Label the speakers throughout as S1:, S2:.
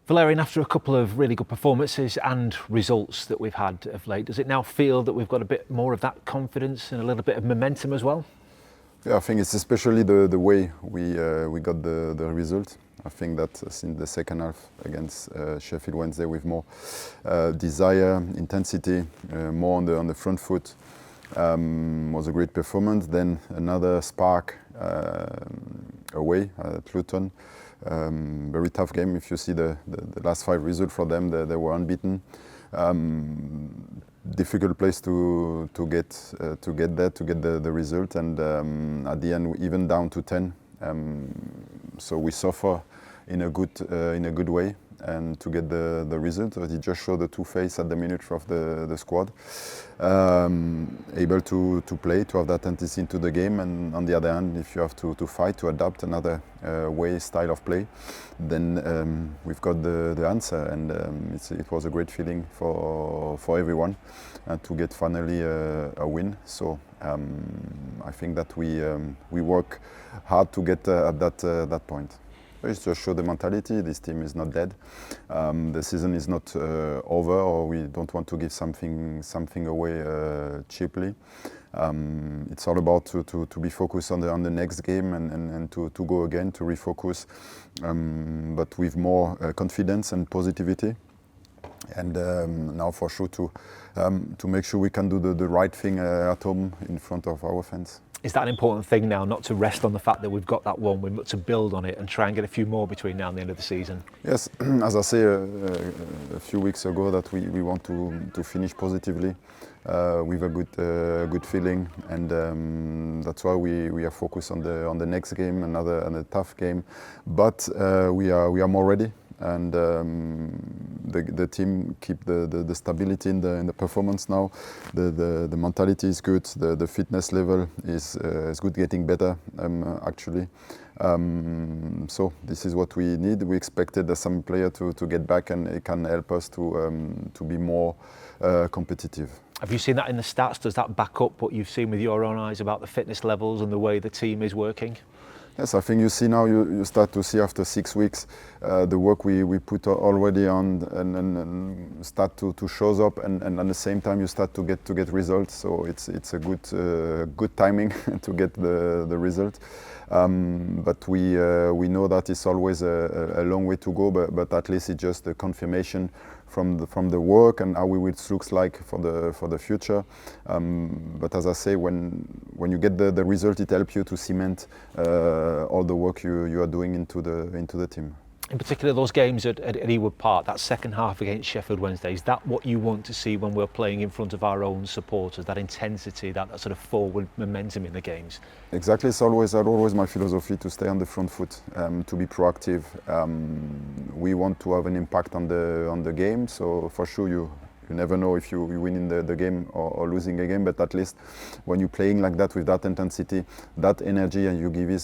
S1: Valerien, after a couple of really good performances and results that we've had of late, does it now feel that we've got a bit more of that confidence and a little bit of momentum as well?
S2: Yeah, I think it's especially the way we got the result. I think that in the second half against Sheffield Wednesday, with more desire, intensity, more on the front foot, was a great performance. Then another spark away at Luton. Very tough game. If you see the last 5 results for them, they were unbeaten. Difficult place to get the result, and at the end even down to 10. So we suffer in a good way, and to get the result. But it just showed the two faces at the minute of the squad, able to play, to have that intensity into the game, and on the other hand, if you have to fight, to adapt another style of play, then we've got the answer, and it was a great feeling for everyone to get finally a win. So I think that we work hard to get at that point. It just show the mentality. This team is not dead. The season is not over, or we don't want to give something away cheaply. It's all about to be focused on the next game, and to go again, to refocus, but with more confidence and positivity. And now for sure to make sure we can do the right thing at home in front of our fans.
S1: Is that an important thing now, not to rest on the fact that we've got that one win, but to build on it and try and get a few more between now and the end of the season?
S2: Yes, as I say a few weeks ago, that we want to finish positively with a good feeling, and that's why we are focused on the next game, another tough game, but we are more ready. And the team keep the stability in the performance now. The mentality is good. The fitness level is good, getting better actually. So this is what we need. We expected some player to get back, and it can help us to be more competitive.
S1: Have you seen that in the stats? Does that back up what you've seen with your own eyes about the fitness levels and the way the team is working?
S2: Yes, I think you see now, you start to see after 6 weeks the work we put already on, and start to show up, and at the same time you start to get results. So it's a good timing to get the result. But we know that it's always a long way to go, but at least it's just a confirmation from the work and how it looks like for the future. But as I say, when you get the result, it helps you to cement all the work you are doing into the team.
S1: In particular, those games at Ewood Park, that second half against Sheffield Wednesday, is that what you want to see when we're playing in front of our own supporters, that intensity, that sort of forward momentum in the games?
S2: Exactly. It's always my philosophy to stay on the front foot, to be proactive. We want to have an impact on the game, so for sure you never know if you win in the game or losing a game, but at least when you're playing like that with that intensity, that energy, and you give you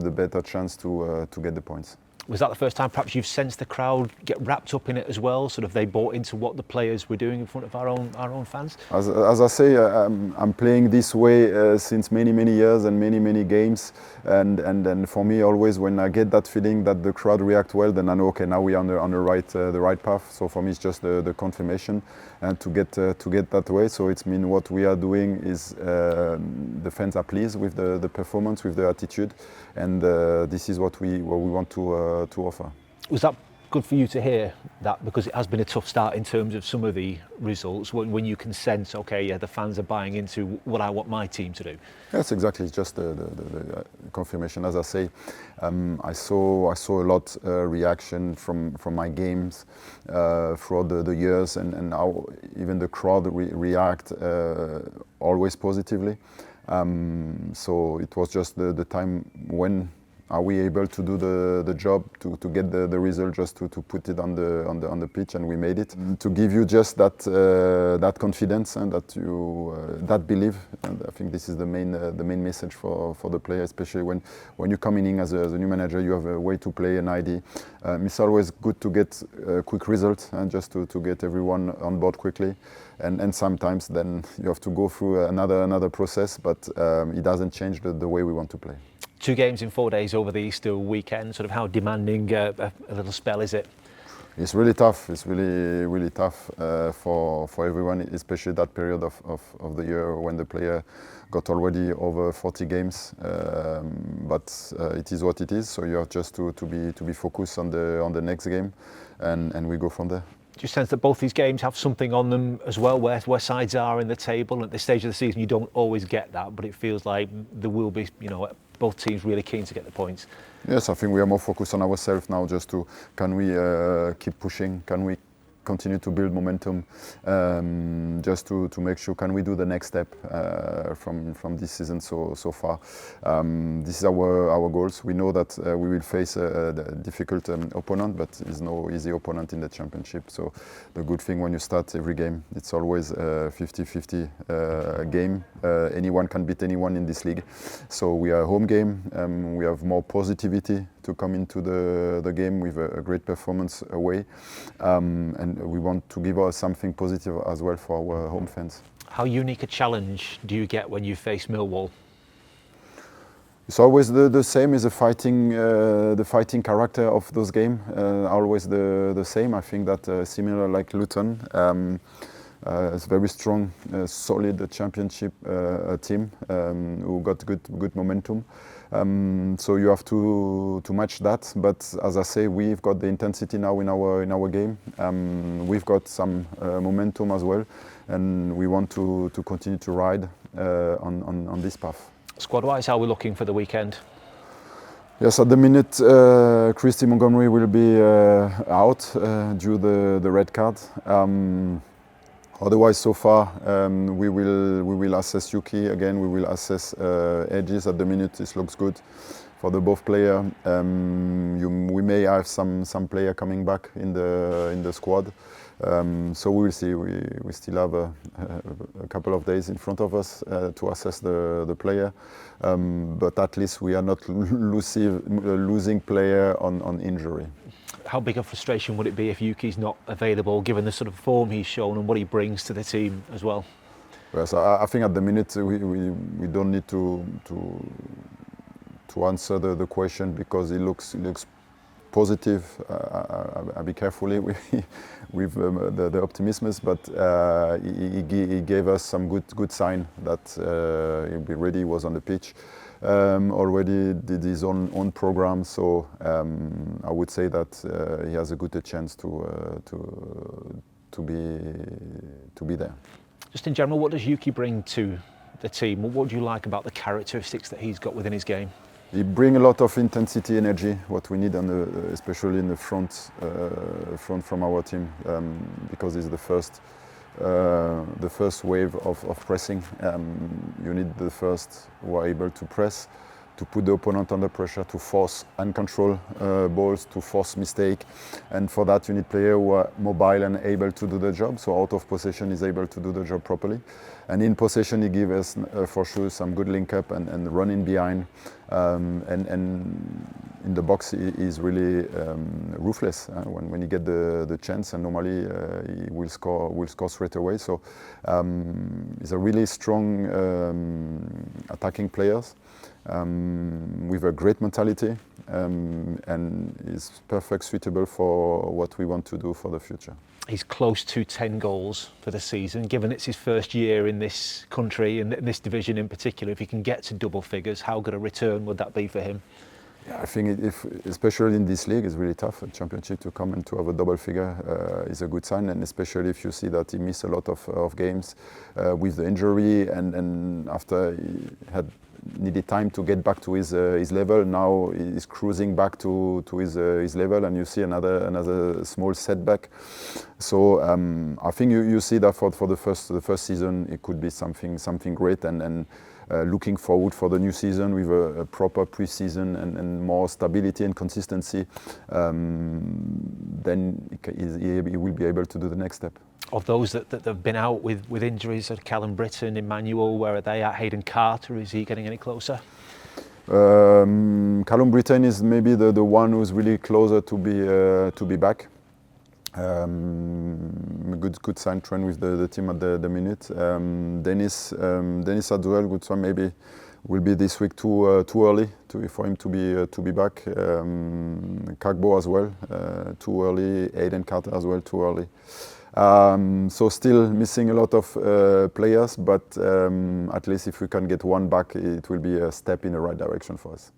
S2: the better chance to get the points.
S1: Was that the first time perhaps you've sensed the crowd get wrapped up in it as well? Sort of they bought into what the players were doing in front of our own fans?
S2: As I say, I'm playing this way since many years and many games, and for me always when I get that feeling that the crowd react well, then I know, okay, now we are on the right path. So for me it's just the confirmation, and to get that way. So it's mean what we are doing is the fans are pleased with the performance, with the attitude, and this is what we want to offer.
S1: Was that good for you to hear that, because it has been a tough start in terms of some of the results, when you can sense, okay, yeah, the fans are buying into what I want my team to do? Yes,
S2: exactly. It's just the confirmation. As I say, I saw a lot reaction from my games throughout the years, and how even the crowd react always positively. So it was just the time when are we able to do the job to get the result, just to put it on the pitch, and we made it. To give you just that confidence and that belief, and I think this is the main message for the player, especially when you come in as a new manager, you have a way to play, an idea. It's always good to get a quick result, and just to get everyone on board quickly, and sometimes then you have to go through another process, but it doesn't change the way we want to play.
S1: 2 games in 4 days over the Easter weekend. Sort of how demanding a little spell is it?
S2: It's really tough. It's really tough for everyone, especially that period of the year when the player got already over 40 games. But it is what it is. So you have just to be focused on the next game, and we go from there.
S1: Do you sense that both these games have something on them as well, where sides are in the table? At this stage of the season, you don't always get that, but it feels like there will be, both teams really keen to get the points.
S2: Yes, I think we are more focused on ourselves now, just to, can we keep pushing? Can we continue to build momentum, just to make sure, can we do the next step from this season so far? This is our goals. We know that we will face a difficult opponent, but there's no easy opponent in the championship. So the good thing when you start every game, it's always a 50-50 game. Anyone can beat anyone in this league. So we are a home game. We have more positivity to come into the game with a great performance away. And we want to give us something positive as well for our home fans.
S1: How unique a challenge do you get when you face Millwall?
S2: It's always the same. Is the fighting character of those games. Always the same. I think that similar like Luton. It's very strong, solid championship team who got good momentum. So you have to match that. But as I say, we've got the intensity now in our game. We've got some momentum as well, and we want to continue to ride on this path.
S1: Squad-wise, how are we looking for the weekend?
S2: Yes, at the minute, Christy Montgomery will be out due to the red card. Otherwise, so far, we will assess Yuki again. We will assess edges. At the minute, this looks good for the both player. We may have some player coming back in the squad. So we will see. We still have a couple of days in front of us to assess the player. But at least we are not losing player on injury.
S1: How big a frustration would it be if Yuki's not available, given the sort of form he's shown and what he brings to the team as well?
S2: Well, so I think at the minute we don't need to answer the question, because it looks positive. I'll be carefully with the optimism, but he gave us some good sign that he'll be ready. He was on the pitch. Already did his own program, so I would say that he has a good chance to be there.
S1: Just in general, what does Yuki bring to the team? What would you like about the characteristics that he's got within his game?
S2: He brings a lot of intensity, energy, what we need, especially in the front from our team, because it's the first wave of pressing. You need the first who are able to press, to put the opponent under pressure, to force and control balls, to force mistake. And for that you need players who are mobile and able to do the job. So out of possession is able to do the job properly. And in possession he gives us for sure some good link up and running behind. And in the box he is really ruthless when he get the chance, and normally he will score straight away. So he's a really strong attacking player. With a great mentality, and is perfect suitable for what we want to do for the future.
S1: He's close to 10 goals for the season. Given it's his first year in this country, in this division in particular, if he can get to double figures, how good a return would that be for him?
S2: Yeah, I think especially in this league, it's really tough. A championship to come and to have a double figure is a good sign, and especially if you see that he missed a lot of games with the injury, and after he had needed time to get back to his level. Now he's cruising back to his level, and you see another small setback. So I think you see that for the first season it could be something great, and looking forward for the new season with a proper pre-season and more stability and consistency. Then he will be able to do the next step.
S1: Of those that have been out with injuries, Callum Britton, Emmanuel, where are they at? Hayden Carter, is he getting any closer?
S2: Callum Britton is maybe the one who's really closer to be back. Good sign trend with the team at the minute. Dennis as well, good sign, maybe will be this week too early for him to be back. Kagbo as well, too early. Aiden Carter as well, too early. So still missing a lot of players, but at least if we can get one back, it will be a step in the right direction for us.